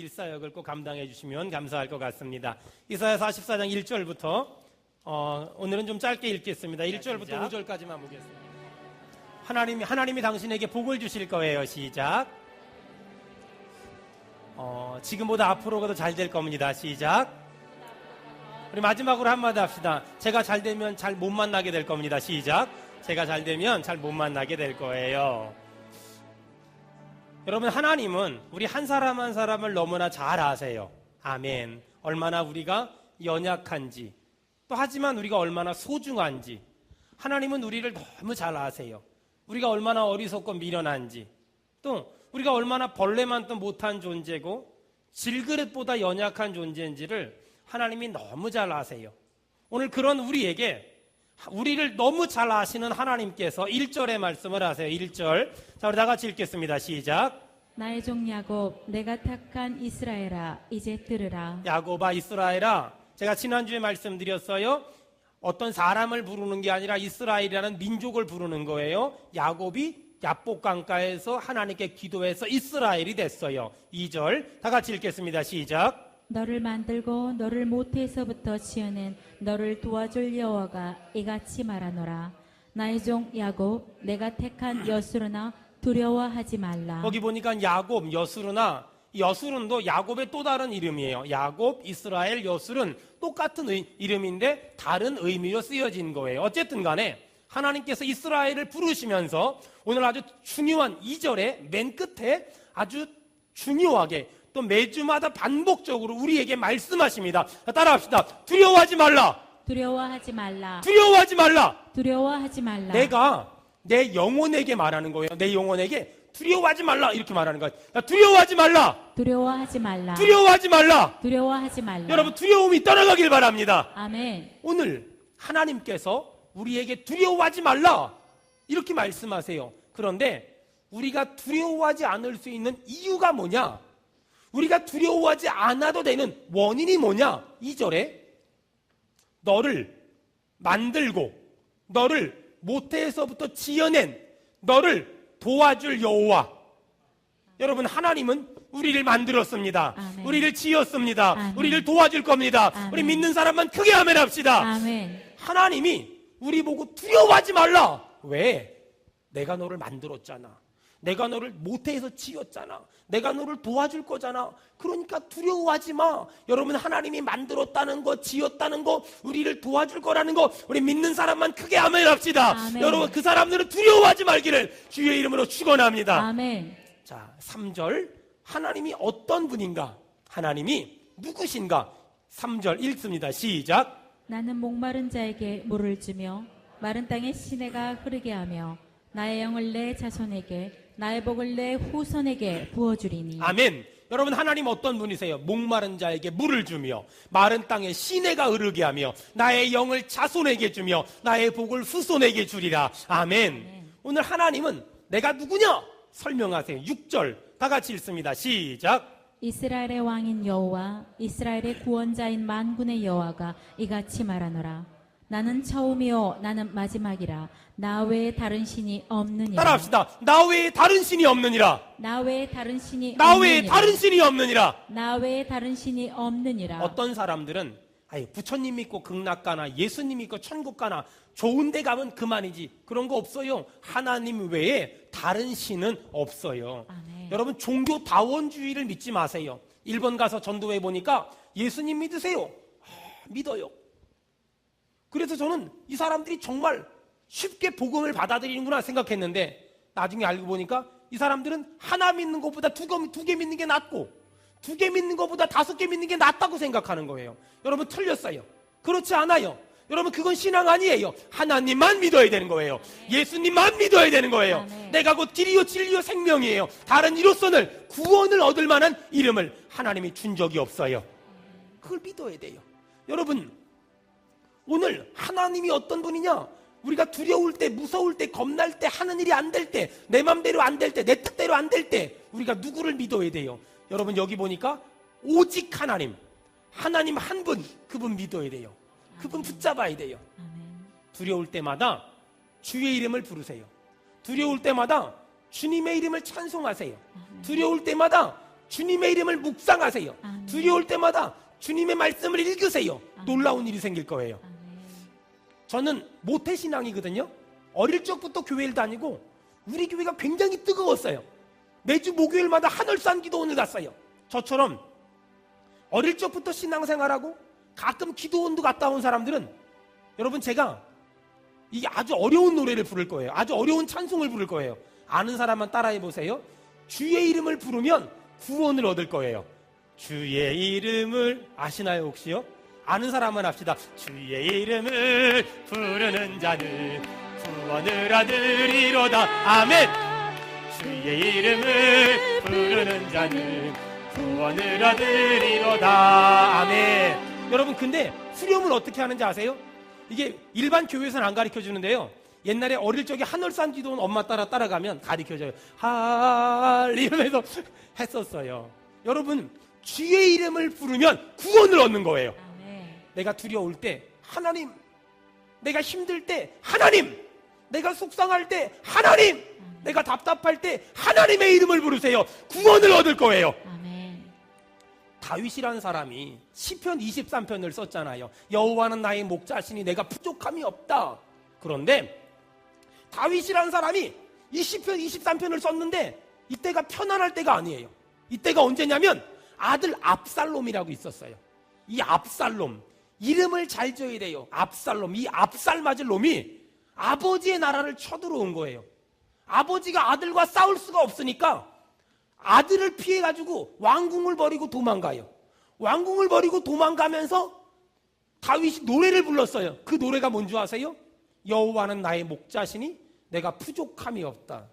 일사역을 꼭 감당해 주시면 감사할 것 같습니다. 이사야 44장 1절부터 오늘은 좀 짧게 읽겠습니다. 1절부터 5절까지만 보겠습니다. 하나님이 당신에게 복을 주실 거예요. 시작. 지금보다 앞으로가 더 잘 될 겁니다. 시작. 우리 마지막으로 한마디 합시다. 제가 잘 되면 잘 못 만나게 될 겁니다. 시작. 제가 잘 되면 잘 못 만나게 될 거예요. 여러분, 하나님은 우리 한 사람 한 사람을 너무나 잘 아세요. 아멘. 얼마나 우리가 연약한지, 또 하지만 우리가 얼마나 소중한지 하나님은 우리를 너무 잘 아세요. 우리가 얼마나 어리석고 미련한지, 또 우리가 얼마나 벌레만도 못한 존재고 질그릇보다 연약한 존재인지를 하나님이 너무 잘 아세요. 오늘 그런 우리를 너무 잘 아시는 하나님께서 1절의 말씀을 하세요. 1절. 자, 우리 다 같이 읽겠습니다. 시작. 나의 종 야곱, 내가 택한 이스라엘아, 이제 들으라. 야곱아, 이스라엘아. 제가 지난주에 말씀드렸어요. 어떤 사람을 부르는 게 아니라 이스라엘이라는 민족을 부르는 거예요. 야곱이 야복강가에서 하나님께 기도해서 이스라엘이 됐어요. 2절. 다 같이 읽겠습니다. 시작. 너를 만들고 너를 모태에서부터 지어낸 너를 도와줄 여호와가 이같이 말하노라. 나의 종 야곱, 내가 택한 여수르나 두려워하지 말라. 거기 보니까 야곱, 여수르나, 여수른도 야곱의 또 다른 이름이에요. 야곱, 이스라엘, 여수른 똑같은 이름인데 다른 의미로 쓰여진 거예요. 어쨌든 간에 하나님께서 이스라엘을 부르시면서 오늘 아주 중요한 2절의 맨 끝에 아주 중요하게 또 매주마다 반복적으로 우리에게 말씀하십니다. 따라합시다. 두려워하지 말라. 두려워하지 말라. 두려워하지 말라. 두려워하지 말라. 내가 내 영혼에게 말하는 거예요. 내 영혼에게 두려워하지 말라 이렇게 말하는 거예요. 두려워하지 말라. 두려워하지 말라. 두려워하지 말라. 두려워하지 말라. 여러분, 두려움이 떠나가길 바랍니다. 아멘. 오늘 하나님께서 우리에게 두려워하지 말라 이렇게 말씀하세요. 그런데 우리가 두려워하지 않을 수 있는 이유가 뭐냐? 우리가 두려워하지 않아도 되는 원인이 뭐냐? 2절에 너를 만들고 너를 모태에서부터 지어낸 너를 도와줄 여호와. 여러분, 하나님은 우리를 만들었습니다. 아멘. 우리를 지었습니다. 아멘. 우리를 도와줄 겁니다. 아멘. 우리 믿는 사람만 크게 아멘 합시다. 아멘. 하나님이 우리 보고 두려워하지 말라. 왜? 내가 너를 만들었잖아. 내가 너를 모태에서 지었잖아. 내가 너를 도와줄 거잖아. 그러니까 두려워하지 마. 여러분, 하나님이 만들었다는 거, 지었다는 거, 우리를 도와줄 거라는 거, 우리 믿는 사람만 크게 아멘 합시다. 아멘. 여러분, 그 사람들은 두려워하지 말기를 주의 이름으로 축원합니다. 아멘. 자, 3절. 하나님이 어떤 분인가? 하나님이 누구신가? 3절 읽습니다. 시작. 나는 목마른 자에게 물을 주며 마른 땅에 시내가 흐르게 하며 나의 영을 내 자손에게 나의 복을 내 후손에게 부어주리니. 아멘. 여러분, 하나님 어떤 분이세요? 목마른 자에게 물을 주며 마른 땅에 시내가 흐르게 하며 나의 영을 자손에게 주며 나의 복을 후손에게 주리라. 아멘. 오늘 하나님은 내가 누구냐? 설명하세요. 6절 다 같이 읽습니다. 시작. 이스라엘의 왕인 여호와 이스라엘의 구원자인 만군의 여호와가 이같이 말하노라. 나는 처음이요 나는 마지막이라. 나 외에 다른 신이 없느니라. 따라합시다. 나 외에 다른 신이 없느니라. 나 외에 다른 신이 나 외에 없느니라. 다른 신이 없느니라. 나 외에 다른 신이 없느니라. 어떤 사람들은 부처님 믿고 극락 가나 예수님 믿고 천국 가나 좋은 데 가면 그만이지. 그런 거 없어요. 하나님 외에 다른 신은 없어요. 아멘. 여러분, 종교 다원주의를 믿지 마세요. 일본 가서 전도해 보니까 예수님 믿으세요. 믿어요. 그래서 저는 이 사람들이 정말 쉽게 복음을 받아들이는구나 생각했는데 나중에 알고 보니까 이 사람들은 하나 믿는 것보다 두 개 믿는 게 낫고 두 개 믿는 것보다 5개 믿는 게 낫다고 생각하는 거예요. 여러분, 틀렸어요. 그렇지 않아요. 여러분, 그건 신앙 아니에요. 하나님만 믿어야 되는 거예요. 예수님만 믿어야 되는 거예요. 아멘. 내가 곧 길이요 진리요 생명이에요. 다른 이로서는 구원을 얻을 만한 이름을 하나님이 준 적이 없어요. 그걸 믿어야 돼요. 여러분, 오늘 하나님이 어떤 분이냐? 우리가 두려울 때, 무서울 때, 겁날 때, 하는 일이 안 될 때, 내 맘대로 안 될 때, 내 뜻대로 안 될 때 우리가 누구를 믿어야 돼요? 여러분, 여기 보니까 오직 하나님 한 분, 그분 믿어야 돼요. 그분 붙잡아야 돼요. 아멘. 두려울 때마다 주의 이름을 부르세요. 두려울 때마다 주님의 이름을 찬송하세요. 두려울 때마다 주님의 이름을 묵상하세요. 아멘. 두려울 때마다 주님의 말씀을 읽으세요. 놀라운 일이 생길 거예요. 아멘. 저는 모태신앙이거든요. 어릴 적부터 교회를 다니고 우리 교회가 굉장히 뜨거웠어요. 매주 목요일마다 하늘산 기도원을 갔어요. 저처럼 어릴 적부터 신앙생활하고 가끔 기도원도 갔다 온 사람들은, 여러분, 제가 이게 아주 어려운 노래를 부를 거예요. 아주 어려운 찬송을 부를 거예요. 아는 사람만 따라해 보세요. 주의 이름을 부르면 구원을 얻을 거예요. 주의 이름을 아시나요 혹시요? 아는 사람만 합시다. 주의 이름을 부르는 자는 구원을 얻으리로다. 아멘. 주의 이름을 부르는 자는 구원을 얻으리로다. 아멘. 여러분, 근데 수렴을 어떻게 하는지 아세요? 이게 일반 교회에서는 안 가르쳐 주는데요. 옛날에 어릴 적에 하늘산 기도원 엄마 따라가면 가르쳐줘요. 이러면서 했었어요. 여러분, 주의 이름을 부르면 구원을 얻는 거예요. 아멘. 내가 두려울 때 하나님, 내가 힘들 때 하나님, 내가 속상할 때 하나님, 내가 답답할 때 하나님의 이름을 부르세요. 구원을 얻을 거예요. 아멘. 다윗이라는 사람이 시편 23편을 썼잖아요. 여호와는 나의 목자시니 내가 부족함이 없다. 그런데 다윗이라는 사람이 이 시편 23편을 썼는데 이때가 편안할 때가 아니에요. 이때가 언제냐면 아들 압살롬이라고 있었어요. 이 압살롬, 이름을 잘 지어야 돼요. 압살롬, 이 압살 맞을 놈이 아버지의 나라를 쳐들어온 거예요. 아버지가 아들과 싸울 수가 없으니까 아들을 피해가지고 왕궁을 버리고 도망가요. 왕궁을 버리고 도망가면서 다윗이 노래를 불렀어요. 그 노래가 뭔지 아세요? 여호와는 나의 목자시니 내가 부족함이 없다.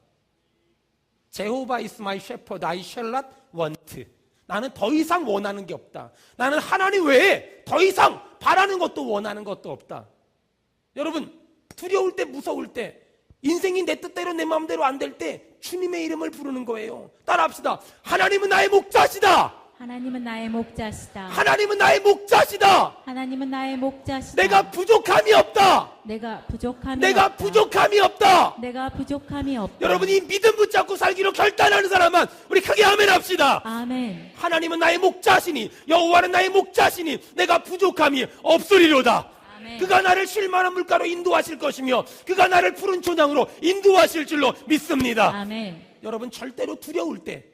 제호바 is my shepherd, I shall not want. 나는 더 이상 원하는 게 없다. 나는 하나님 외에 더 이상 바라는 것도 원하는 것도 없다. 여러분, 두려울 때, 무서울 때, 인생이 내 뜻대로 내 마음대로 안 될 때 주님의 이름을 부르는 거예요. 따라합시다. 하나님은 나의 목자시다. 하나님은 나의 목자시다. 하나님은 나의 목자시다. 하나님은 나의 목자시다. 내가 부족함이 없다. 내가 부족함이 내가 없다. 부족함이 없다. 내가 부족함이 없다. 여러분, 이 믿음 붙잡고 살기로 결단하는 사람만 우리 크게 아멘 합시다. 아멘. 하나님은 나의 목자시니, 여호와는 나의 목자시니 내가 부족함이 없으리로다. 아멘. 그가 나를 쉴만한 물가로 인도하실 것이며 그가 나를 푸른 초장으로 인도하실 줄로 믿습니다. 아멘. 여러분, 절대로 두려울 때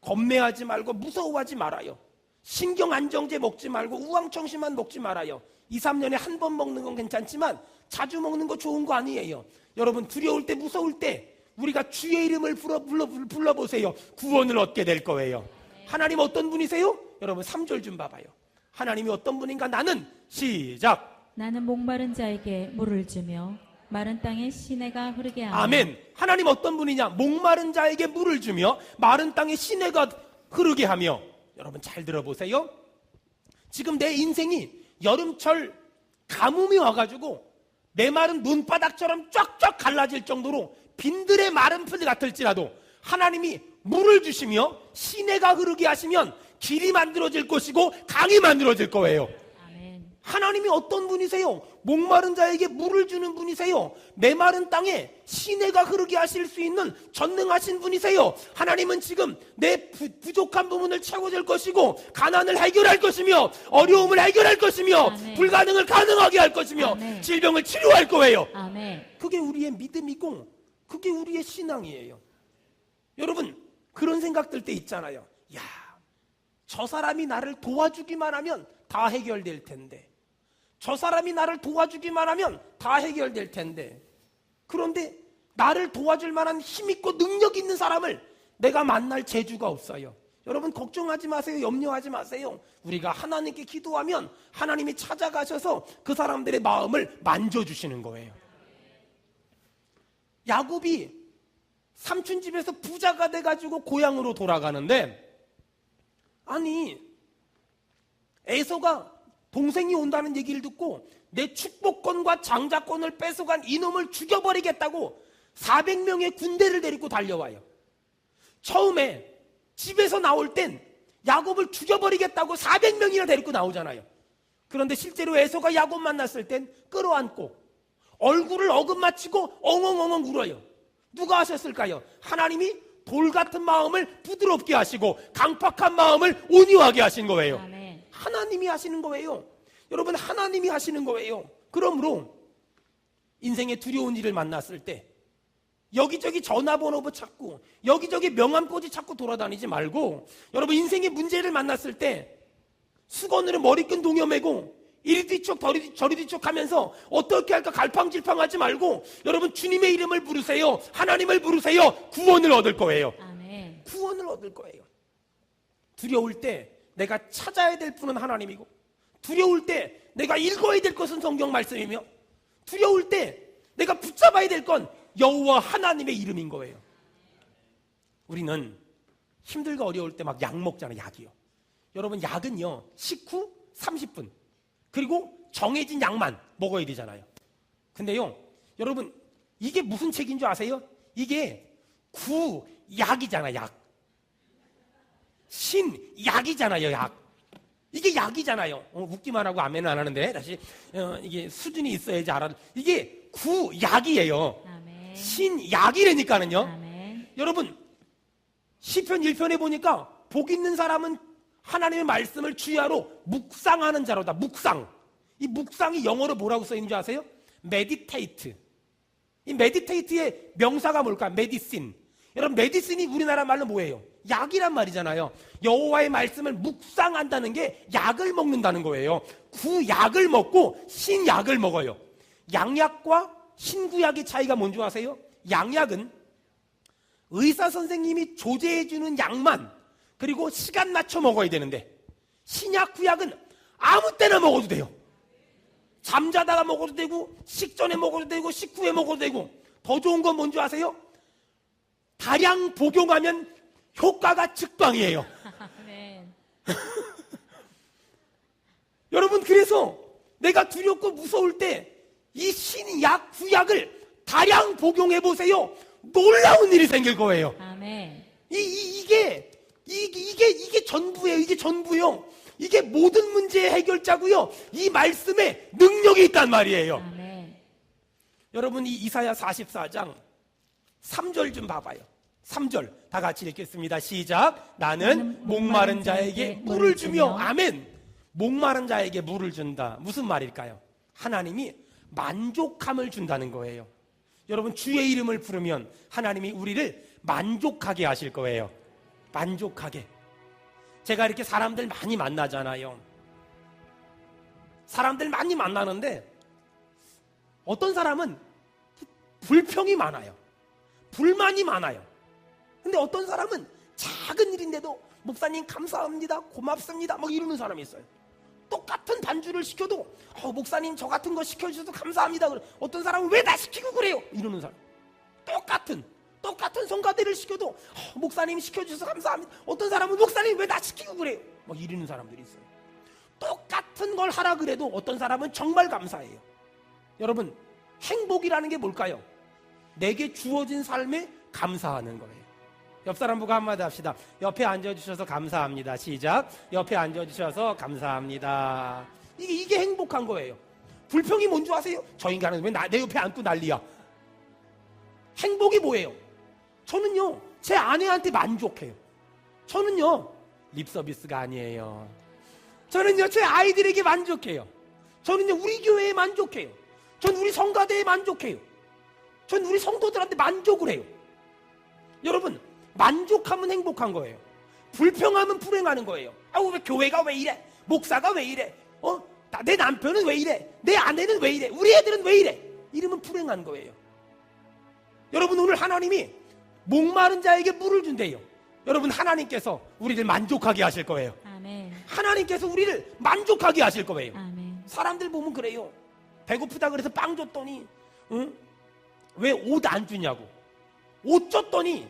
겁내하지 말고 무서워하지 말아요. 신경안정제 먹지 말고 우황청심만 먹지 말아요. 2, 3년에 한 번 먹는 건 괜찮지만 자주 먹는 거 좋은 거 아니에요. 여러분, 두려울 때, 무서울 때 우리가 주의 이름을 불러보세요. 구원을 얻게 될 거예요. 하나님 어떤 분이세요? 여러분, 3절 좀 봐봐요. 하나님이 어떤 분인가? 나는, 시작, 나는 목마른 자에게 물을 주며 마른 땅에 시내가 흐르게 하며. 아멘. 하나님 어떤 분이냐? 목마른 자에게 물을 주며 마른 땅에 시내가 흐르게 하며. 여러분, 잘 들어보세요. 지금 내 인생이 여름철 가뭄이 와가지고 메마른 눈바닥처럼 쫙쫙 갈라질 정도로 빈들의 마른 풀 같을지라도 하나님이 물을 주시며 시내가 흐르게 하시면 길이 만들어질 것이고 강이 만들어질 거예요. 아멘. 하나님이 어떤 분이세요? 목마른 자에게 물을 주는 분이세요. 메마른 땅에 시내가 흐르게 하실 수 있는 전능하신 분이세요. 하나님은 지금 내 부족한 부분을 채워줄 것이고 가난을 해결할 것이며 어려움을 해결할 것이며 아멘. 불가능을 가능하게 할 것이며 아멘. 질병을 치료할 거예요. 아멘. 그게 우리의 믿음이고 그게 우리의 신앙이에요. 여러분, 그런 생각 들 때 있잖아요. 야, 저 사람이 나를 도와주기만 하면 다 해결될 텐데, 저 사람이 나를 도와주기만 하면 다 해결될 텐데, 그런데 나를 도와줄 만한 힘있고 능력 있는 사람을 내가 만날 재주가 없어요. 여러분, 걱정하지 마세요. 염려하지 마세요. 우리가 하나님께 기도하면 하나님이 찾아가셔서 그 사람들의 마음을 만져주시는 거예요. 야곱이 삼촌 집에서 부자가 돼가지고 고향으로 돌아가는데, 아니, 에서가 동생이 온다는 얘기를 듣고 내 축복권과 장자권을 뺏어간 이놈을 죽여버리겠다고 400명의 군대를 데리고 달려와요. 처음에 집에서 나올 땐 야곱을 죽여버리겠다고 400명이나 데리고 나오잖아요. 그런데 실제로 에서가 야곱 만났을 땐 끌어안고 얼굴을 어긋맞히고 엉엉엉엉 울어요. 누가 하셨을까요? 하나님이 돌 같은 마음을 부드럽게 하시고 강팍한 마음을 온유하게 하신 거예요. 아멘. 하나님이 하시는 거예요. 여러분, 하나님이 하시는 거예요. 그러므로 인생의 두려운 일을 만났을 때 여기저기 전화번호 찾고 여기저기 명함꽂이 찾고 돌아다니지 말고, 여러분 인생의 문제를 만났을 때 수건으로 머리끈 동여매고 이리 뒤척 저리 뒤척 하면서 어떻게 할까 갈팡질팡하지 말고, 여러분 주님의 이름을 부르세요. 하나님을 부르세요. 구원을 얻을 거예요. 아멘. 구원을 얻을 거예요. 두려울 때 내가 찾아야 될 분은 하나님이고, 두려울 때 내가 읽어야 될 것은 성경 말씀이며, 두려울 때 내가 붙잡아야 될 건 여호와 하나님의 이름인 거예요. 우리는 힘들고 어려울 때 막 약 먹잖아요. 약이요. 여러분 약은요 식후 30분 그리고 정해진 약만 먹어야 되잖아요. 근데요 여러분 이게 무슨 책인 줄 아세요? 이게 구약이잖아요. 약. 신약이잖아요. 약. 이게 약이잖아요. 웃기만 하고 아멘은 안 하는데 다시 이게 수준이 있어야지 알아. 이게 구약이에요. 아멘. 신약이라니까는요. 아멘. 여러분 시편 1편에 보니까 복 있는 사람은 하나님의 말씀을 주야로 묵상하는 자로다. 묵상. 이 묵상이 영어로 뭐라고 써 있는 줄 아세요? meditate. 이 meditate의 명사가 뭘까? medicine. 여러분 메디신이 우리나라 말로 뭐예요? 약이란 말이잖아요. 여호와의 말씀을 묵상한다는 게 약을 먹는다는 거예요. 구약을 먹고 신약을 먹어요. 양약과 신구약의 차이가 뭔지 아세요? 양약은 의사 선생님이 조제해주는 약만 그리고 시간 맞춰 먹어야 되는데, 신약 구약은 아무 때나 먹어도 돼요. 잠자다가 먹어도 되고 식전에 먹어도 되고 식후에 먹어도 되고, 더 좋은 건 뭔지 아세요? 다량 복용하면 효과가 즉방이에요. 아멘. 여러분 그래서 내가 두렵고 무서울 때 이 신약 구약을 다량 복용해 보세요. 놀라운 일이 생길 거예요. 아멘. 이게 전부예요. 이게 전부요. 이게 모든 문제의 해결자고요. 이 말씀에 능력이 있단 말이에요. 아멘. 여러분 이 이사야 44장 3절 좀 봐봐요. 3절 다 같이 읽겠습니다. 시작. 나는 목마른 자에게 물을 주며. 아멘. 목마른 자에게 물을 준다. 무슨 말일까요? 하나님이 만족함을 준다는 거예요. 여러분 주의 이름을 부르면 하나님이 우리를 만족하게 하실 거예요. 만족하게. 제가 이렇게 사람들 많이 만나잖아요. 사람들 많이 만나는데 어떤 사람은 불평이 많아요. 불만이 많아요. 근데 어떤 사람은 작은 일인데도 목사님 감사합니다, 고맙습니다 막 이러는 사람이 있어요. 똑같은 반주를 시켜도 목사님 저 같은 거 시켜주셔서 감사합니다. 어떤 사람은 왜 나 시키고 그래요? 이러는 사람. 똑같은 성가대를 시켜도 목사님 시켜주셔서 감사합니다. 어떤 사람은 목사님 왜 나 시키고 그래요? 막 이러는 사람들이 있어요. 똑같은 걸 하라 그래도 어떤 사람은 정말 감사해요. 여러분 행복이라는 게 뭘까요? 내게 주어진 삶에 감사하는 거예요. 옆 사람 보고 한마디 합시다. 옆에 앉아주셔서 감사합니다. 시작. 옆에 앉아주셔서 감사합니다. 이게 행복한 거예요. 불평이 뭔지 아세요? 저 인간은 왜 내 옆에 앉고 난리야. 행복이 뭐예요? 저는요 제 아내한테 만족해요. 저는요 립서비스가 아니에요. 저는요 제 아이들에게 만족해요. 저는요 우리 교회에 만족해요. 전 우리 성가대에 만족해요. 전 우리 성도들한테 만족을 해요. 여러분 만족하면 행복한 거예요. 불평하면 불행하는 거예요. 왜 교회가 왜 이래? 목사가 왜 이래? 내 남편은 왜 이래? 내 아내는 왜 이래? 우리 애들은 왜 이래? 이러면 불행한 거예요. 여러분 오늘 하나님이 목마른 자에게 물을 준대요. 여러분 하나님께서 우리를 만족하게 하실 거예요. 아멘. 하나님께서 우리를 만족하게 하실 거예요. 아멘. 사람들 보면 그래요. 배고프다 그래서 빵 줬더니 왜 옷 안 주냐고. 옷 줬더니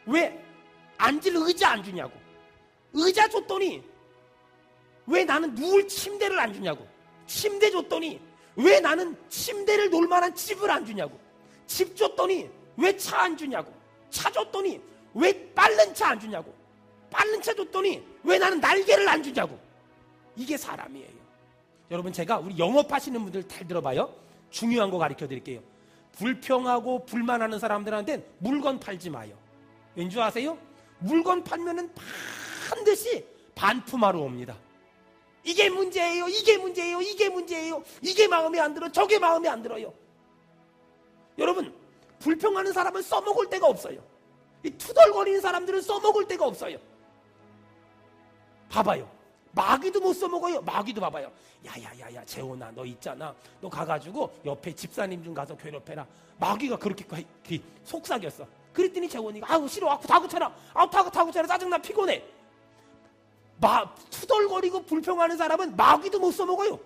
왜 앉을 의자 안 주냐고. 의자 줬더니 왜 나는 누울 침대를 안 주냐고. 침대 줬더니 왜 나는 침대를 놓을 만한 집을 안 주냐고. 집 줬더니 왜 차 안 주냐고. 차 줬더니 왜 빠른 차 안 주냐고. 빠른 차 줬더니 왜 나는 날개를 안 주냐고. 이게 사람이에요. 여러분 제가 우리 영업하시는 분들 잘 들어봐요. 중요한 거 가르쳐 드릴게요. 불평하고 불만하는 사람들한테는 물건 팔지 마요. 왠지 아세요? 물건 팔면은 반드시 반품하러 옵니다. 이게 문제예요. 이게 문제예요. 이게 문제예요. 이게 마음에 안 들어. 저게 마음에 안 들어요. 여러분, 불평하는 사람은 써먹을 데가 없어요. 이 투덜거리는 사람들은 써먹을 데가 없어요. 봐봐요. 마귀도 못 써먹어요. 마귀도 봐봐요. 야야야야 재혼아, 너 있잖아. 너 가가지고 옆에 집사님 좀 가서 괴롭혀라. 마귀가 그렇게 속삭였어. 그랬더니 재혼이가 아우 싫어. 아우 다 고쳐라. 아우 다 고쳐라. 짜증나. 피곤해. 투덜거리고 불평하는 사람은 마귀도 못 써먹어요.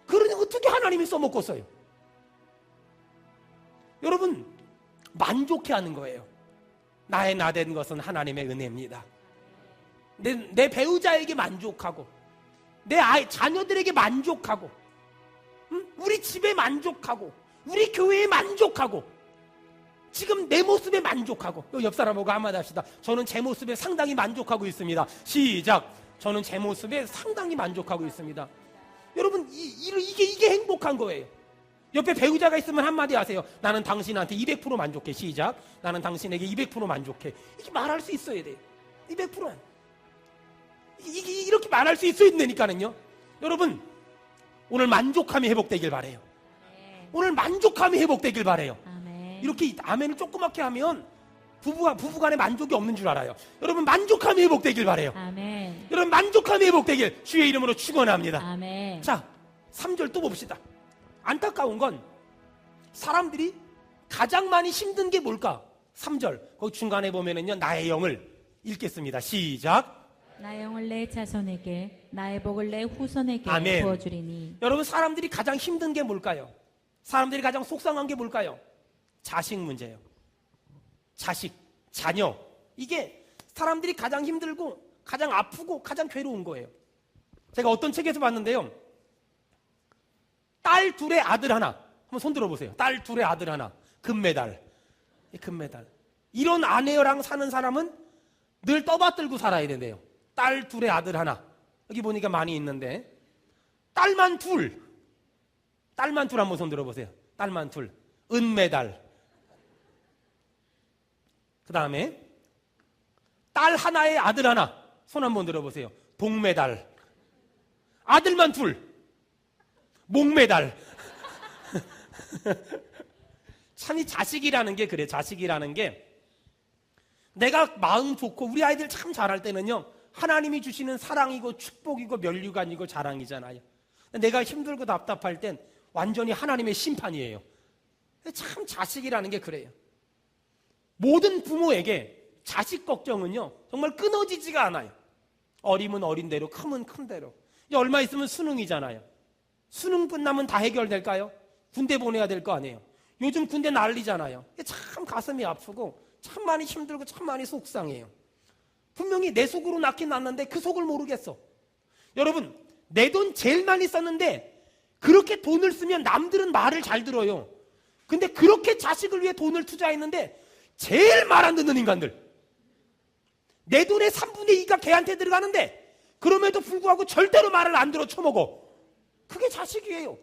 그러니 어떻게 하나님이 써먹겠어요? 여러분, 만족해하는 거예요. 나의 나된 것은 하나님의 은혜입니다. 내 배우자에게 만족하고, 내 자녀들에게 만족하고, 우리 집에 만족하고, 우리 교회에 만족하고, 지금 내 모습에 만족하고. 옆 사람하고 한마디 합시다. 저는 제 모습에 상당히 만족하고 있습니다. 시작. 저는 제 모습에 상당히 만족하고 있습니다. 여러분, 이게 행복한 거예요. 옆에 배우자가 있으면 한마디 하세요. 나는 당신한테 200% 만족해. 시작. 나는 당신에게 200% 만족해. 이렇게 말할 수 있어야 돼요. 200%. 이렇게 말할 수 있어야 된다니까는요. 여러분, 오늘 만족함이 회복되길 바래요. 오늘 만족함이 회복되길 바래요. 이렇게 아멘을 조그맣게 하면 부부간에 만족이 없는 줄 알아요. 여러분, 만족함이 회복되길 바래요. 아멘. 여러분, 만족함이 회복되길 주의 이름으로 축원합니다. 아멘. 자, 3절 또 봅시다. 안타까운 건 사람들이 가장 많이 힘든 게 뭘까? 3절 거기 중간에 보면은요, 나의 영을 읽겠습니다. 시작. 나의 영을 내 자손에게, 나의 복을 내 후손에게 아멘. 부어주리니. 여러분, 사람들이 가장 힘든 게 뭘까요? 사람들이 가장 속상한 게 뭘까요? 자식 문제예요. 자식, 자녀. 이게 사람들이 가장 힘들고 가장 아프고 가장 괴로운 거예요. 제가 어떤 책에서 봤는데요, 딸 둘의 아들 하나. 한번 손 들어보세요. 딸 둘의 아들 하나. 금메달. 금메달. 이런 아내랑 사는 사람은 늘 떠받들고 살아야 된대요. 딸 둘의 아들 하나. 여기 보니까 많이 있는데, 딸만 둘. 딸만 둘 한번 손 들어보세요. 딸만 둘. 은메달. 그 다음에 딸 하나에 아들 하나. 손 한번 들어보세요. 동메달. 아들만 둘. 목메달. 참, 이 자식이라는 게 그래. 자식이라는 게 내가 마음 좋고 우리 아이들 참 잘할 때는요, 하나님이 주시는 사랑이고 축복이고 면류관이고 자랑이잖아요. 내가 힘들고 답답할 땐 완전히 하나님의 심판이에요. 참 자식이라는 게 그래요. 모든 부모에게 자식 걱정은요, 정말 끊어지지가 않아요. 어리면 어린 대로, 크면 큰 대로. 이제 얼마 있으면 수능이잖아요. 수능 끝나면 다 해결될까요? 군대 보내야 될 거 아니에요. 요즘 군대 난리잖아요. 참 가슴이 아프고 참 많이 힘들고 참 많이 속상해요. 분명히 내 속으로 낳긴 낳았는데 그 속을 모르겠어. 여러분, 내 돈 제일 많이 썼는데 그렇게 돈을 쓰면 남들은 말을 잘 들어요. 근데 그렇게 자식을 위해 돈을 투자했는데 제일 말 안 듣는 인간들. 내 돈의 3분의 2가 걔한테 들어가는데 그럼에도 불구하고 절대로 말을 안 들어 쳐먹어. 그게 자식이에요.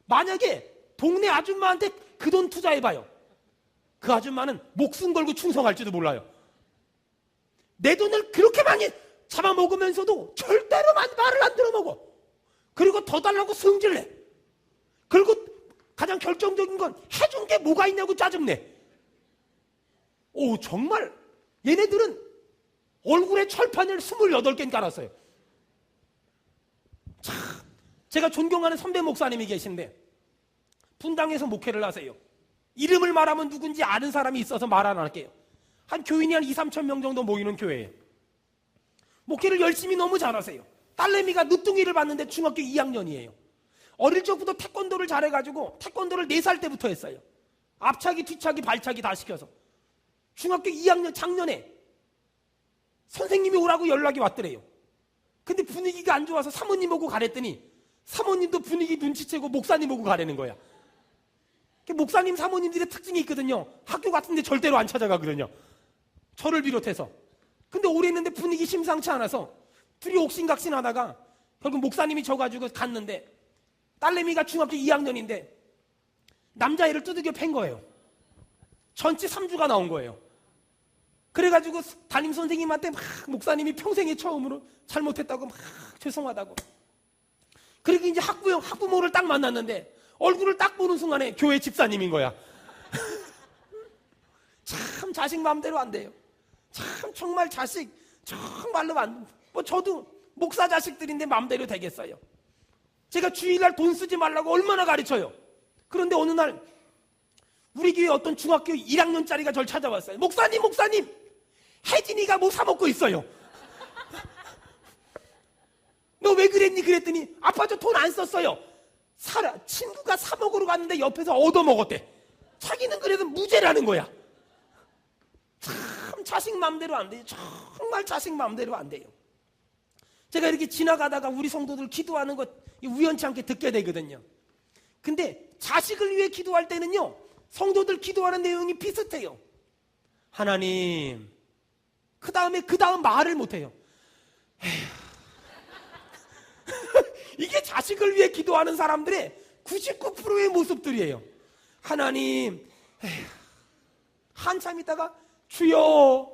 만약에 동네 아줌마한테 그 돈 투자해봐요. 그 아줌마는 목숨 걸고 충성할지도 몰라요. 내 돈을 그렇게 많이 잡아먹으면서도 절대로 말을 안 들어먹어. 그리고 더 달라고 성질내. 그리고 가장 결정적인 건 해준 게 뭐가 있냐고 짜증내. 오, 정말 얘네들은 얼굴에 철판을 28개는 깔았어요. 참, 제가 존경하는 선배 목사님이 계신데 분당에서 목회를 하세요. 이름을 말하면 누군지 아는 사람이 있어서 말 안 할게요. 한 교인이 한 2, 3천 명 정도 모이는 교회예요. 목회를 열심히 너무 잘하세요. 딸내미가 늦둥이를 봤는데 중학교 2학년이에요. 어릴 적부터 태권도를 잘해가지고 태권도를 4살 때부터 했어요. 앞차기, 뒤차기, 발차기 다 시켜서. 중학교 2학년 작년에 선생님이 오라고 연락이 왔더래요. 근데 분위기가 안 좋아서 사모님 보고 가랬더니 사모님도 분위기 눈치채고 목사님 보고 가라는 거야. 목사님, 사모님들의 특징이 있거든요. 학교 같은데 절대로 안 찾아가거든요. 저를 비롯해서. 근데 오래 했는데 분위기 심상치 않아서 둘이 옥신각신하다가 결국 목사님이 져가지고 갔는데 딸내미가 중학교 2학년인데 남자애를 두들겨 팬 거예요. 전치 3주가 나온 거예요. 그래가지고 담임 선생님한테 막 목사님이 평생에 처음으로 잘못했다고 막 죄송하다고. 그리고 이제 학부모를 딱 만났는데 얼굴을 딱 보는 순간에 교회 집사님인 거야. 참 자식 마음대로 안 돼요. 참 정말 자식 정말로 안. 뭐 저도 목사 자식들인데 마음대로 되겠어요. 제가 주일날 돈 쓰지 말라고 얼마나 가르쳐요. 그런데 어느 날 우리 교회 어떤 중학교 1학년짜리가 저를 찾아왔어요. 목사님 혜진이가 뭐 사먹고 있어요. 너 왜 그랬니? 그랬더니 아빠 저 돈 안 썼어요. 친구가 사 먹으러 갔는데 옆에서 얻어먹었대. 자기는 그래서 무죄라는 거야. 참 자식 마음대로 안 돼요. 정말 자식 마음대로 안 돼요. 제가 이렇게 지나가다가 우리 성도들 기도하는 것 우연치 않게 듣게 되거든요. 근데 자식을 위해 기도할 때는요, 성도들 기도하는 내용이 비슷해요. 하나님, 그 다음 말을 못해요. 이게 자식을 위해 기도하는 사람들의 99%의 모습들이에요. 하나님, 한참 있다가 주여.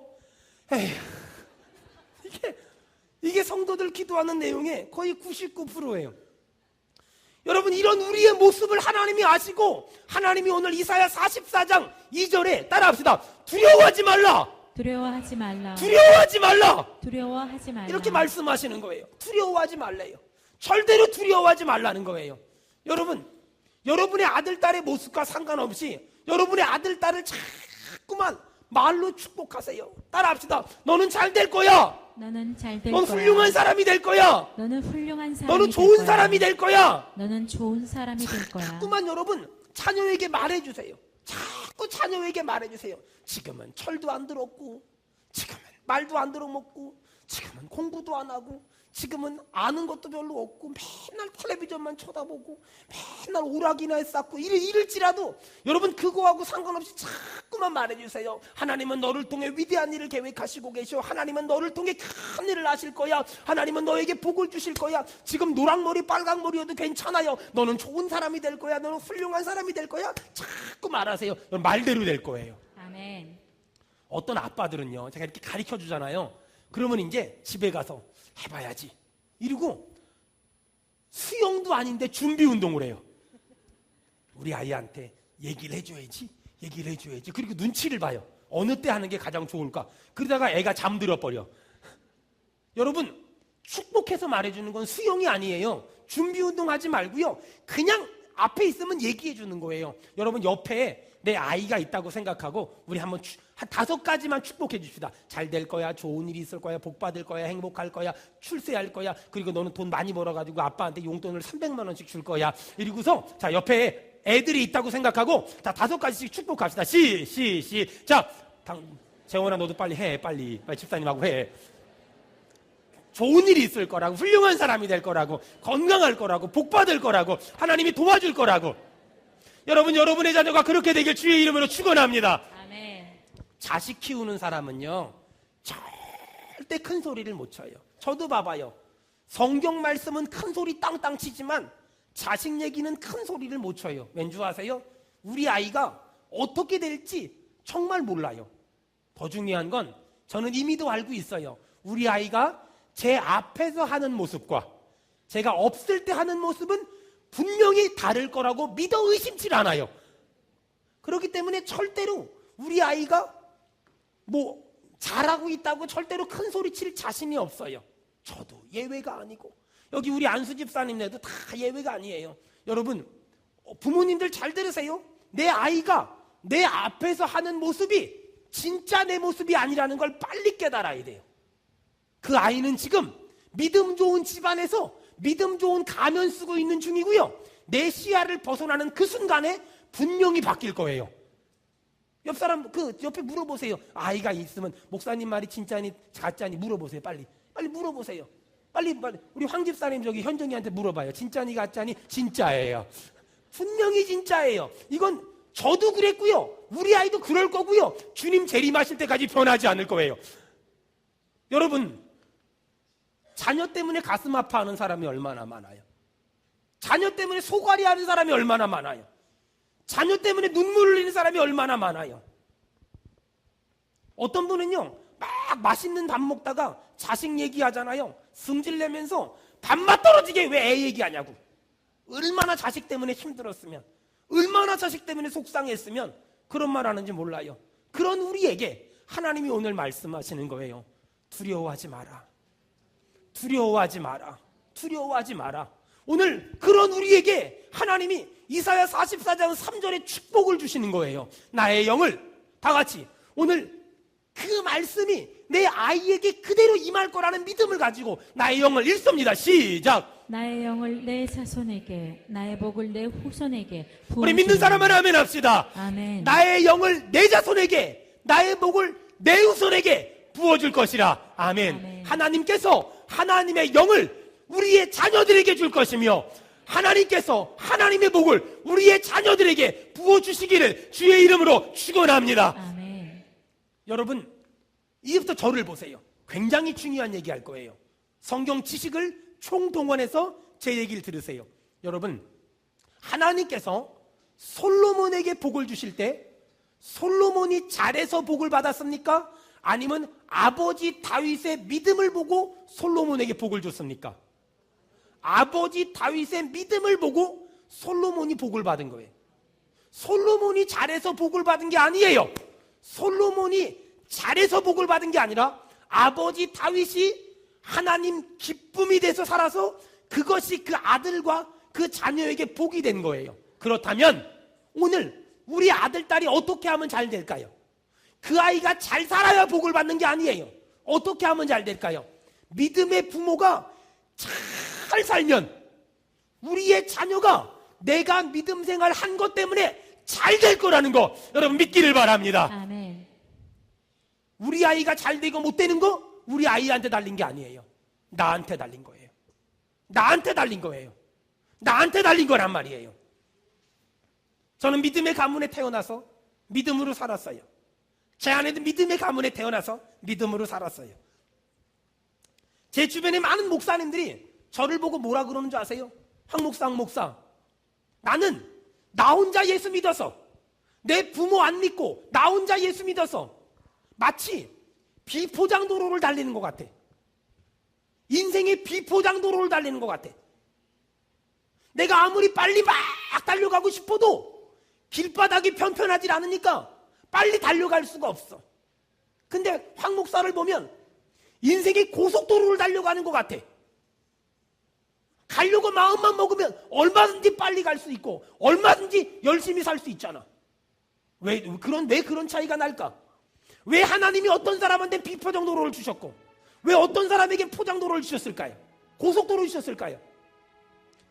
이게 성도들 기도하는 내용의 거의 99%예요. 여러분, 이런 우리의 모습을 하나님이 아시고 하나님이 오늘 이사야 44장 2절에 따라합시다. 두려워하지 말라. 두려워하지 말라. 두려워하지 말라. 두려워하지 말라. 이렇게 말씀하시는 거예요. 두려워하지 말래요. 절대로 두려워하지 말라는 거예요. 여러분, 여러분의 아들, 딸의 모습과 상관없이 여러분의 아들, 딸을 자꾸만 말로 축복하세요. 따라합시다. 너는 잘 될 거야. 너는 잘 될 넌 거야. 훌륭한 사람이 될 거야. 너는 훌륭한 사람이 너는 될 좋은 거야. 사람이 될 거야. 너는 좋은 사람이 될 거야. 자꾸만 여러분 자녀에게 말해주세요. 자꾸 자녀에게 말해주세요. 지금은 철도 안 들었고, 지금은 말도 안 들어먹고, 지금은 공부도 안 하고, 지금은 아는 것도 별로 없고, 맨날 텔레비전만 쳐다보고, 맨날 오락이나 쌓고 이럴지라도 여러분 그거하고 상관없이 자꾸만 말해주세요. 하나님은 너를 통해 위대한 일을 계획하시고 계셔. 하나님은 너를 통해 큰 일을 하실 거야. 하나님은 너에게 복을 주실 거야. 지금 노랑머리 빨강머리여도 괜찮아요. 너는 좋은 사람이 될 거야. 너는 훌륭한 사람이 될 거야. 자꾸 말하세요. 말대로 될 거예요. 아멘. 어떤 아빠들은요, 제가 이렇게 가르쳐 주잖아요. 그러면 이제 집에 가서 해봐야지 이러고 수영도 아닌데 준비 운동을 해요. 우리 아이한테 얘기를 해줘야지. 그리고 눈치를 봐요. 어느 때 하는 게 가장 좋을까. 그러다가 애가 잠들어 버려. 여러분, 축복해서 말해주는 건 수영이 아니에요. 준비 운동하지 말고요, 그냥 앞에 있으면 얘기해 주는 거예요. 여러분, 옆에 내 아이가 있다고 생각하고 우리 한번 한 5가지만 축복해 줍시다. 잘 될 거야, 좋은 일이 있을 거야, 복 받을 거야, 행복할 거야, 출세할 거야, 그리고 너는 돈 많이 벌어가지고 아빠한테 용돈을 300만 원씩 줄 거야. 이러고서 자, 옆에 애들이 있다고 생각하고 자, 5가지씩 축복합시다. 자, 재원아, 너도 빨리 해. 빨리 집사님하고 해. 좋은 일이 있을 거라고, 훌륭한 사람이 될 거라고, 건강할 거라고, 복 받을 거라고, 하나님이 도와줄 거라고. 여러분, 여러분의 자녀가 그렇게 되길 주의 이름으로 축원합니다. 아멘. 자식 키우는 사람은요, 절대 큰 소리를 못 쳐요. 저도 봐봐요. 성경 말씀은 큰 소리 땅땅 치지만 자식 얘기는 큰 소리를 못 쳐요. 왠지 아세요? 우리 아이가 어떻게 될지 정말 몰라요. 더 중요한 건 저는 이미도 알고 있어요. 우리 아이가 제 앞에서 하는 모습과 제가 없을 때 하는 모습은 분명히 다를 거라고 믿어 의심치 않아요. 그렇기 때문에 절대로 우리 아이가 뭐 잘하고 있다고 절대로 큰 소리 칠 자신이 없어요. 저도 예외가 아니고 여기 우리 안수 집사님네도 다 예외가 아니에요. 여러분, 부모님들 잘 들으세요. 내 아이가 내 앞에서 하는 모습이 진짜 내 모습이 아니라는 걸 빨리 깨달아야 돼요. 그 아이는 지금 믿음 좋은 집안에서 믿음 좋은 가면 쓰고 있는 중이고요, 내 시야를 벗어나는 그 순간에 분명히 바뀔 거예요. 옆 사람 그 옆에 물어보세요. 아이가 있으면 목사님 말이 진짜니 가짜니 물어보세요. 빨리 물어보세요. 빨리 우리 황 집사님 저기 현정이한테 물어봐요. 진짜니 가짜니? 진짜예요. 분명히 진짜예요. 이건 저도 그랬고요, 우리 아이도 그럴 거고요, 주님 재림하실 때까지 변하지 않을 거예요. 여러분, 자녀 때문에 가슴 아파하는 사람이 얼마나 많아요. 자녀 때문에 소갈이 하는 사람이 얼마나 많아요. 자녀 때문에 눈물을 흘리는 사람이 얼마나 많아요. 어떤 분은요, 막 맛있는 밥 먹다가 자식 얘기하잖아요. 승질내면서 밥맛 떨어지게 왜 애 얘기하냐고. 얼마나 자식 때문에 힘들었으면, 얼마나 자식 때문에 속상했으면 그런 말 하는지 몰라요. 그런 우리에게 하나님이 오늘 말씀하시는 거예요. 두려워하지 마라. 두려워하지 마라. 두려워하지 마라. 오늘 그런 우리에게 하나님이 이사야 44장 3절에 축복을 주시는 거예요. 나의 영을 다 같이 오늘 그 말씀이 내 아이에게 그대로 임할 거라는 믿음을 가지고 나의 영을 읽습니다. 시작. 나의 영을 내 자손에게, 나의 복을 내 후손에게 부어주리니. 우리 믿는 사람은 아멘 합시다. 아멘. 나의 영을 내 자손에게, 나의 복을 내 후손에게 부어줄 것이라. 아멘. 아멘. 하나님께서 하나님의 영을 우리의 자녀들에게 줄 것이며, 하나님께서 하나님의 복을 우리의 자녀들에게 부어주시기를 주의 이름으로 축원합니다. 아멘. 여러분, 이제부터 저를 보세요. 굉장히 중요한 얘기할 거예요. 성경 지식을 총동원해서 제 얘기를 들으세요. 여러분, 하나님께서 솔로몬에게 복을 주실 때 솔로몬이 잘해서 복을 받았습니까? 아니면 아버지 다윗의 믿음을 보고 솔로몬에게 복을 줬습니까? 아버지 다윗의 믿음을 보고 솔로몬이 복을 받은 거예요. 솔로몬이 잘해서 복을 받은 게 아니에요. 솔로몬이 잘해서 복을 받은 게 아니라 아버지 다윗이 하나님 기쁨이 돼서 살아서 그것이 그 아들과 그 자녀에게 복이 된 거예요. 그렇다면 오늘 우리 아들, 딸이 어떻게 하면 잘 될까요? 그 아이가 잘 살아야 복을 받는 게 아니에요. 어떻게 하면 잘 될까요? 믿음의 부모가 잘 살면 우리의 자녀가 내가 믿음 생활 한 것 때문에 잘 될 거라는 거 여러분 믿기를 바랍니다. 아멘. 우리 아이가 잘 되고 못 되는 거 우리 아이한테 달린 게 아니에요. 나한테 달린 거예요. 나한테 달린 거예요. 나한테 달린 거란 말이에요. 저는 믿음의 가문에 태어나서 믿음으로 살았어요. 제 아내도 믿음의 가문에 태어나서 믿음으로 살았어요. 제 주변에 많은 목사님들이 저를 보고 뭐라 그러는 줄 아세요? 황 목사, 나는 나 혼자 예수 믿어서, 내 부모 안 믿고 나 혼자 예수 믿어서 마치 비포장도로를 달리는 것 같아. 인생의 비포장도로를 달리는 것 같아. 내가 아무리 빨리 막 달려가고 싶어도 길바닥이 편편하지 않으니까 빨리 달려갈 수가 없어. 근데 황 목사를 보면 인생의 고속도로를 달려가는 것 같아. 가려고 마음만 먹으면 얼마든지 빨리 갈 수 있고 얼마든지 열심히 살 수 있잖아. 왜 그런 차이가 날까? 왜 하나님이 어떤 사람한테 비포장도로를 주셨고 왜 어떤 사람에게 포장도로를 주셨을까요? 고속도로를 주셨을까요?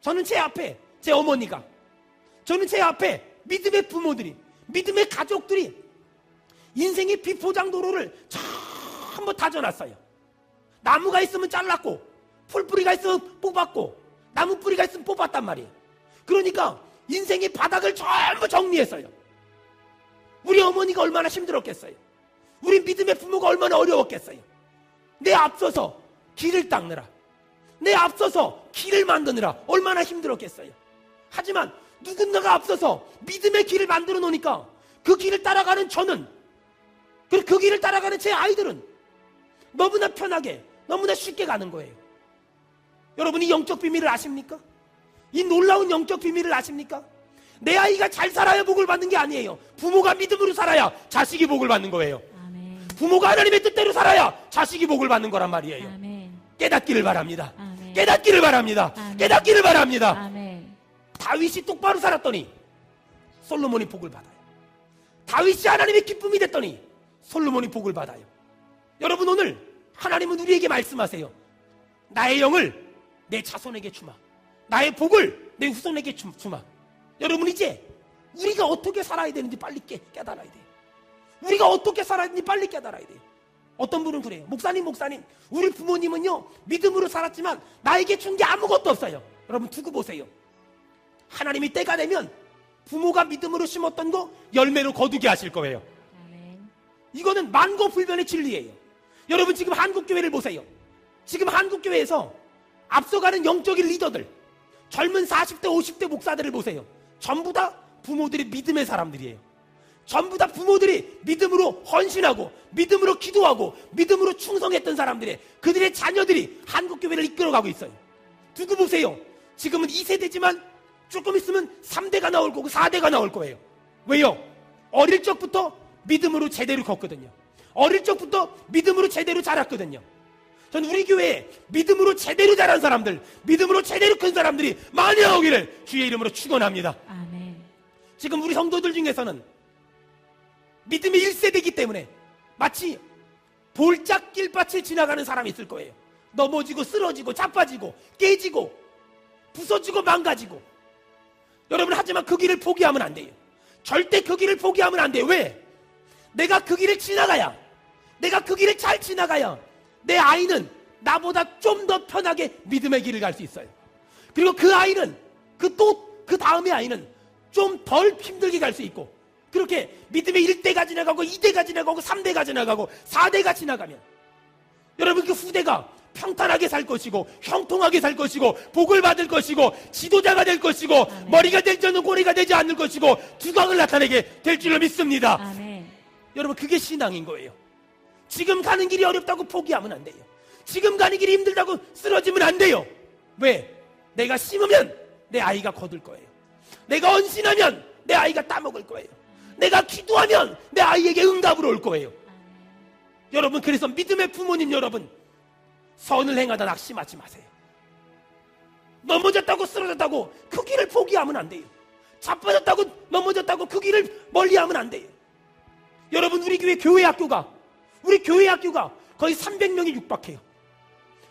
저는 제 앞에 제 어머니가, 저는 제 앞에 믿음의 부모들이, 믿음의 가족들이 인생의 비포장도로를 전부 다져놨어요. 나무가 있으면 잘랐고 풀뿌리가 있으면 뽑았고 나무 뿌리가 있으면 뽑았단 말이에요. 그러니까 인생의 바닥을 전부 정리했어요. 우리 어머니가 얼마나 힘들었겠어요. 우리 믿음의 부모가 얼마나 어려웠겠어요. 내 앞서서 길을 닦느라, 내 앞서서 길을 만드느라 얼마나 힘들었겠어요. 하지만 누군가가 앞서서 믿음의 길을 만들어 놓으니까 그 길을 따라가는 저는, 그리고 그 길을 따라가는 제 아이들은 너무나 편하게, 너무나 쉽게 가는 거예요. 여러분이 영적 비밀을 아십니까? 이 놀라운 영적 비밀을 아십니까? 내 아이가 잘 살아야 복을 받는 게 아니에요. 부모가 믿음으로 살아야 자식이 복을 받는 거예요. 아멘. 부모가 하나님의 뜻대로 살아야 자식이 복을 받는 거란 말이에요. 아멘. 깨닫기를 바랍니다. 아멘. 깨닫기를 바랍니다. 아멘. 깨닫기를 바랍니다. 아멘. 다윗이 똑바로 살았더니 솔로몬이 복을 받아요. 다윗이 하나님의 기쁨이 됐더니 솔로몬이 복을 받아요. 여러분, 오늘 하나님은 우리에게 말씀하세요. 나의 영을 내 자손에게 주마. 나의 복을 내 후손에게 주마. 여러분, 이제 우리가 어떻게 살아야 되는지 빨리 깨달아야 돼요. 우리가 어떻게 살아야 되는지 빨리 깨달아야 돼요. 어떤 분은 그래요. 목사님, 우리 부모님은요 믿음으로 살았지만 나에게 준 게 아무것도 없어요. 여러분, 두고 보세요. 하나님이 때가 되면 부모가 믿음으로 심었던 거 열매로 거두게 하실 거예요. 아멘. 이거는 만고불변의 진리예요. 여러분, 지금 한국교회를 보세요. 지금 한국교회에서 앞서가는 영적인 리더들, 젊은 40대 50대 목사들을 보세요. 전부 다 부모들이 믿음의 사람들이에요. 전부 다 부모들이 믿음으로 헌신하고 믿음으로 기도하고 믿음으로 충성했던 사람들의 그들의 자녀들이 한국교회를 이끌어가고 있어요. 두고 보세요. 지금은 2세대지만 조금 있으면 3대가 나올 거고 4대가 나올 거예요. 왜요? 어릴 적부터 믿음으로 제대로 컸거든요. 어릴 적부터 믿음으로 제대로 자랐거든요. 전 우리 교회에 믿음으로 제대로 자란 사람들, 믿음으로 제대로 큰 사람들이 많이 나오기를 주의 이름으로 축원합니다. 아멘. 지금 우리 성도들 중에서는 믿음의 1세대이기 때문에 마치 볼짝 길밭을 지나가는 사람이 있을 거예요. 넘어지고 쓰러지고 자빠지고 깨지고 부서지고 망가지고. 여러분, 하지만 그 길을 포기하면 안 돼요. 절대 그 길을 포기하면 안 돼요. 왜? 내가 그 길을 지나가야, 내가 그 길을 잘 지나가야 내 아이는 나보다 좀 더 편하게 믿음의 길을 갈 수 있어요. 그리고 그 아이는 그 다음의 아이는 좀 덜 힘들게 갈 수 있고, 그렇게 믿음의 1대가 지나가고 2대가 지나가고 3대가 지나가고 4대가 지나가면 여러분, 그 후대가 평탄하게 살 것이고 형통하게 살 것이고 복을 받을 것이고 지도자가 될 것이고 아멘. 머리가 되지 않는 꼬리가 되지 않을 것이고 두각을 나타내게 될 줄로 믿습니다. 아멘. 여러분, 그게 신앙인 거예요. 지금 가는 길이 어렵다고 포기하면 안 돼요. 지금 가는 길이 힘들다고 쓰러지면 안 돼요. 왜? 내가 심으면 내 아이가 거둘 거예요. 내가 헌신하면 내 아이가 따먹을 거예요. 내가 기도하면 내 아이에게 응답으로 올 거예요. 여러분, 그래서 믿음의 부모님 여러분, 선을 행하다 낙심하지 마세요. 넘어졌다고 쓰러졌다고 그 길을 포기하면 안 돼요. 자빠졌다고 넘어졌다고 그 길을 멀리하면 안 돼요. 여러분, 우리 교회 학교가 거의 300명이 육박해요.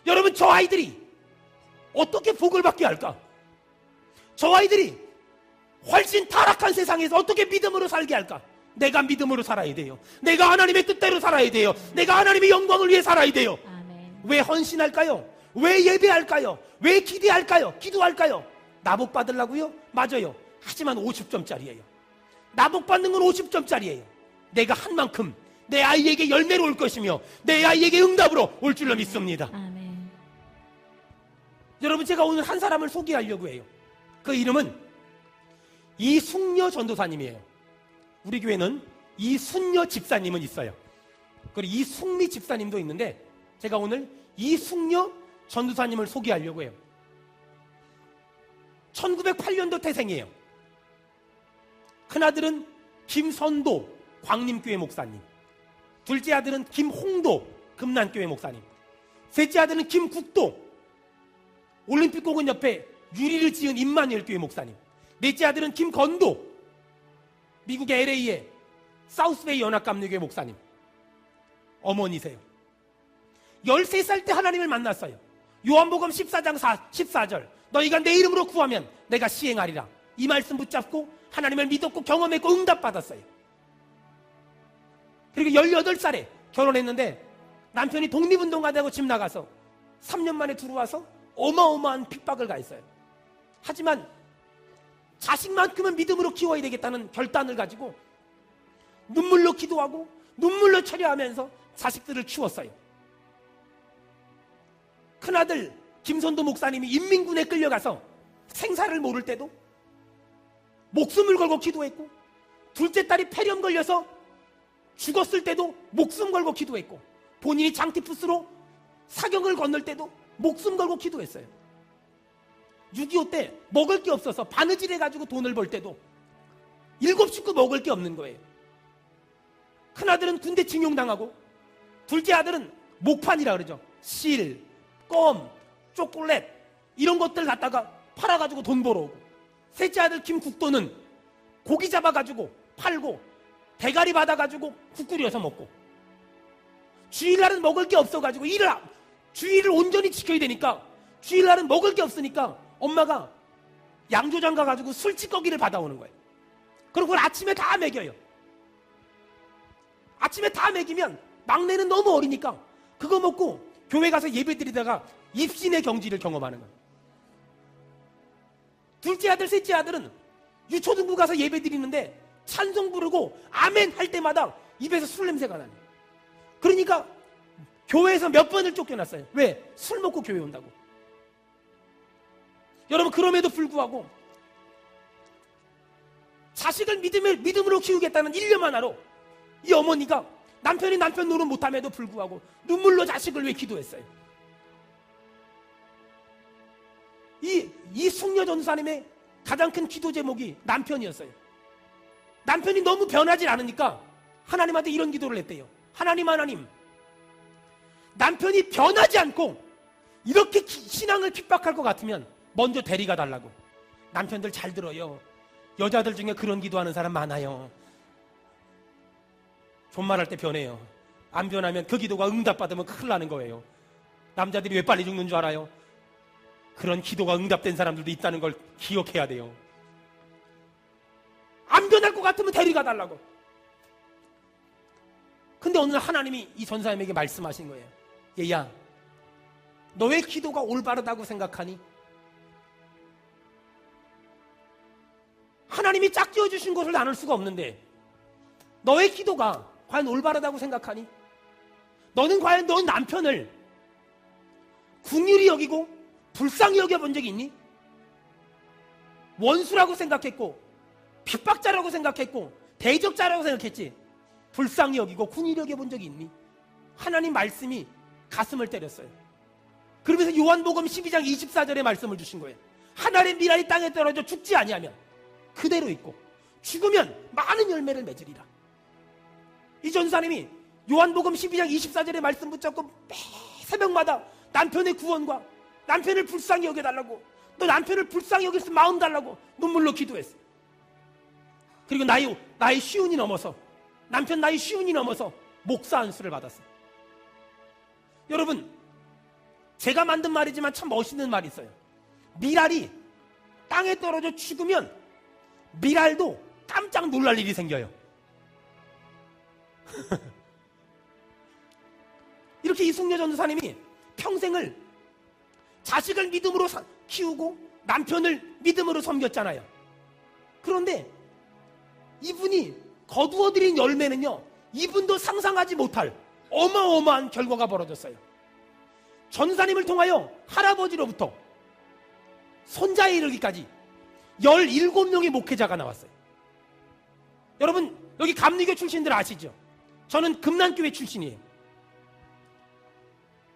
여러분, 저 아이들이 어떻게 복을 받게 할까? 저 아이들이 훨씬 타락한 세상에서 어떻게 믿음으로 살게 할까? 내가 믿음으로 살아야 돼요. 내가 하나님의 뜻대로 살아야 돼요. 내가 하나님의 영광을 위해 살아야 돼요. 아멘. 왜 헌신할까요? 왜 예배할까요? 왜 기대할까요? 기도할까요? 나복 받으려고요? 맞아요. 하지만 50점짜리예요. 나복 받는 건 50점짜리예요. 내가 한 만큼 내 아이에게 열매로 올 것이며 내 아이에게 응답으로 올 줄로 믿습니다. 아멘. 여러분, 제가 오늘 한 사람을 소개하려고 해요. 그 이름은 이숙녀 전도사님이에요. 우리 교회는 이순녀 집사님은 있어요. 그리고 이숙미 집사님도 있는데 제가 오늘 이숙녀 전도사님을 소개하려고 해요. 1908년도 태생이에요. 큰아들은 김선도 광림교회 목사님, 둘째 아들은 김홍도 금난교회 목사님, 셋째 아들은 김국도 올림픽공원 옆에 유리를 지은 임마누엘 교회 목사님, 넷째 아들은 김건도 미국의 LA의 사우스베이 연합감리교회 목사님 어머니세요. 13살 때 하나님을 만났어요. 요한복음 14장 14절 너희가 내 이름으로 구하면 내가 시행하리라. 이 말씀 붙잡고 하나님을 믿었고 경험했고 응답받았어요. 그리고 18살에 결혼했는데 남편이 독립운동가되고 집 나가서 3년 만에 들어와서 어마어마한 핍박을 가했어요. 하지만 자식만큼은 믿음으로 키워야 되겠다는 결단을 가지고 눈물로 기도하고 눈물로 처리하면서 자식들을 키웠어요. 큰아들 김선도 목사님이 인민군에 끌려가서 생사를 모를 때도 목숨을 걸고 기도했고, 둘째 딸이 폐렴 걸려서 죽었을 때도 목숨 걸고 기도했고, 본인이 장티푸스로 사경을 건널 때도 목숨 걸고 기도했어요. 6.25 때 먹을 게 없어서 바느질 해가지고 돈을 벌 때도 7식구 먹을 게 없는 거예요. 큰아들은 군대 징용당하고, 둘째 아들은 목판이라 그러죠. 실, 껌, 초콜릿 이런 것들 갖다가 팔아가지고 돈 벌어오고, 셋째 아들 김국도는 고기 잡아가지고 팔고 대가리 받아가지고 국 끓여서 먹고, 주일날은 먹을 게 없어가지고 주일을 온전히 지켜야 되니까 주일날은 먹을 게 없으니까 엄마가 양조장 가가지고 술찌꺼기를 받아오는 거예요. 그럼 그걸 아침에 다 먹여요. 아침에 다 먹이면 막내는 너무 어리니까 그거 먹고 교회 가서 예배 드리다가 입신의 경지를 경험하는 거예요. 둘째 아들, 셋째 아들은 유초등부 가서 예배 드리는데 찬송 부르고 아멘 할 때마다 입에서 술 냄새가 나요. 그러니까 교회에서 몇 번을 쫓겨났어요. 왜? 술 먹고 교회 온다고. 여러분, 그럼에도 불구하고 자식을 믿음으로 키우겠다는 일념 하나로 이 어머니가 남편이 남편 노릇 못함에도 불구하고 눈물로 자식을 위해 기도했어요. 이 숙녀 전도사님의 가장 큰 기도 제목이 남편이었어요. 남편이 너무 변하지 않으니까 하나님한테 이런 기도를 했대요. 하나님, 남편이 변하지 않고 이렇게 신앙을 핍박할 것 같으면 먼저 대리가 달라고. 남편들 잘 들어요. 여자들 중에 그런 기도하는 사람 많아요. 존말할 때 변해요. 안 변하면 그 기도가 응답받으면 큰일 나는 거예요. 남자들이 왜 빨리 죽는 줄 알아요? 그런 기도가 응답된 사람들도 있다는 걸 기억해야 돼요. 안 변할 것 같으면 대리가 달라고. 근데 오늘 하나님이 이 전사님에게 말씀하신 거예요. 얘야, 너의 기도가 올바르다고 생각하니? 하나님이 짝지어 주신 것을 나눌 수가 없는데 너의 기도가 과연 올바르다고 생각하니? 너는 과연 너 남편을 궁휼히 여기고 불쌍히 여겨본 적이 있니? 원수라고 생각했고 핍박자라고 생각했고 대적자라고 생각했지 불쌍히 여기고 궁휼히 여겨본 적이 있니? 하나님 말씀이 가슴을 때렸어요. 그러면서 요한복음 12장 24절의 말씀을 주신 거예요. 하늘의 미랄이 땅에 떨어져 죽지 아니하면 그대로 있고 죽으면 많은 열매를 맺으리라. 이 전사님이 요한복음 12장 24절의 말씀 붙잡고 매 새벽마다 남편의 구원과 남편을 불쌍히 여겨달라고, 너 남편을 불쌍히 여길 수 마음 달라고 눈물로 기도했어. 그리고 나의 시운이 넘어서, 남편 나의 시운이 넘어서 목사 안수를 받았어. 여러분, 제가 만든 말이지만 참 멋있는 말이 있어요. 미랄이 땅에 떨어져 죽으면 미랄도 깜짝 놀랄 일이 생겨요. 이렇게 이숙녀 전도사님이 평생을 자식을 믿음으로 키우고 남편을 믿음으로 섬겼잖아요. 그런데 이분이 거두어들인 열매는요, 이분도 상상하지 못할 어마어마한 결과가 벌어졌어요. 전사님을 통하여 할아버지로부터 손자에 이르기까지 17명의 목회자가 나왔어요. 여러분, 여기 감리교 출신들 아시죠? 저는 금난교회 출신이에요.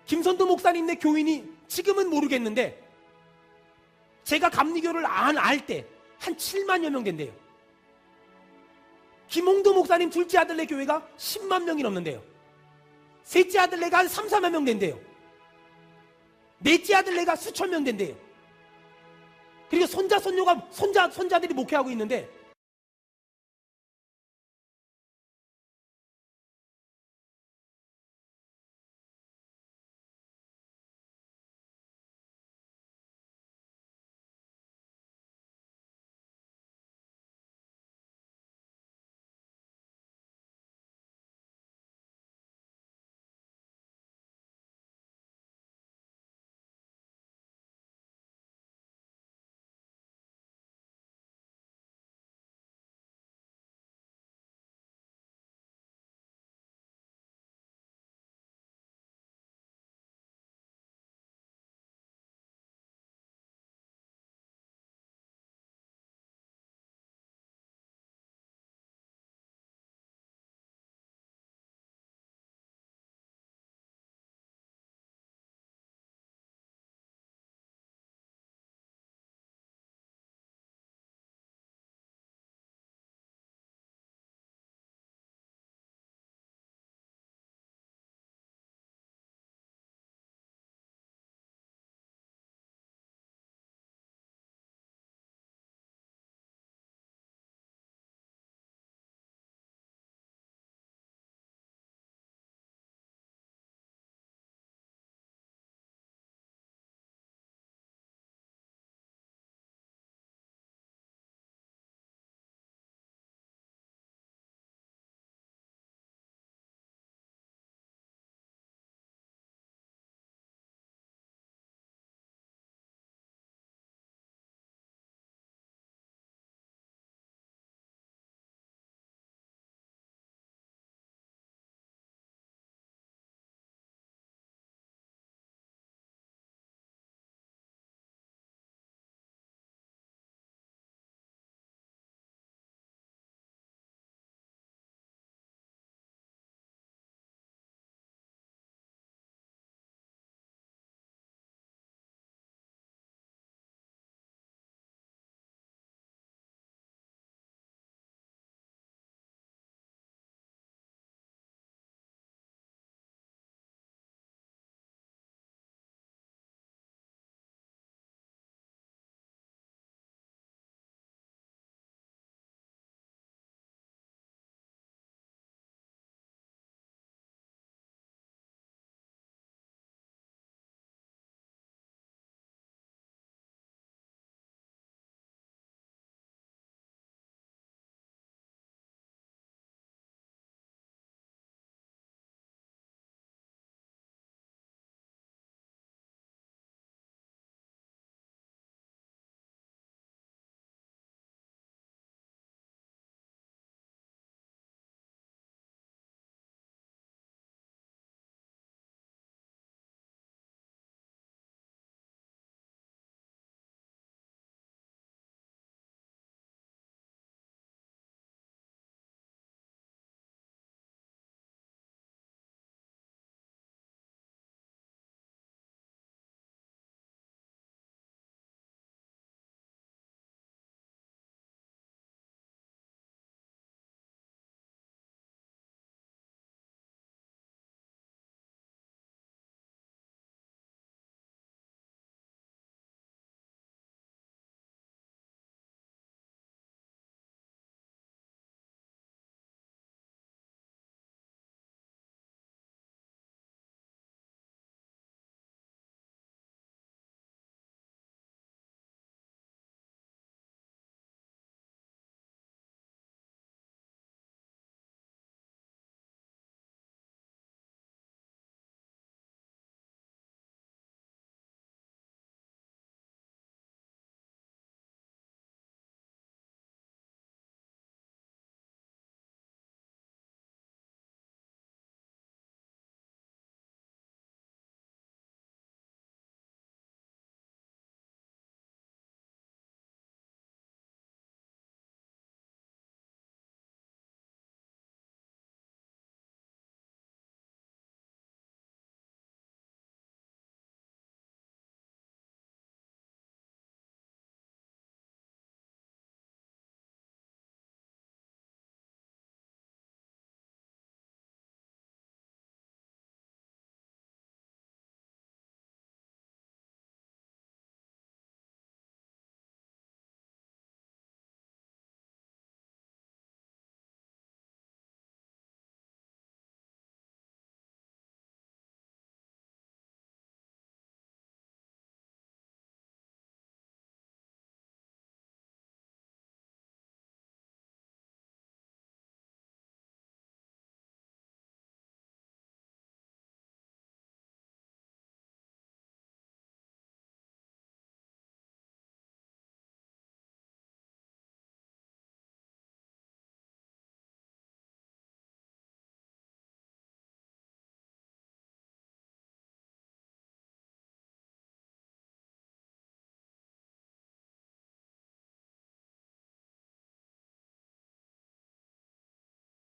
김선도 목사님네 교인이 지금은 모르겠는데 제가 감리교를 알 때 한 7만여 명 된대요. 김홍도 목사님 둘째 아들네 교회가 10만 명이 넘는데요. 셋째 아들네가 한 3, 4만 명 된대요. 넷째 아들네가 수천 명 된대요. 그리고 손자들이 목회하고 있는데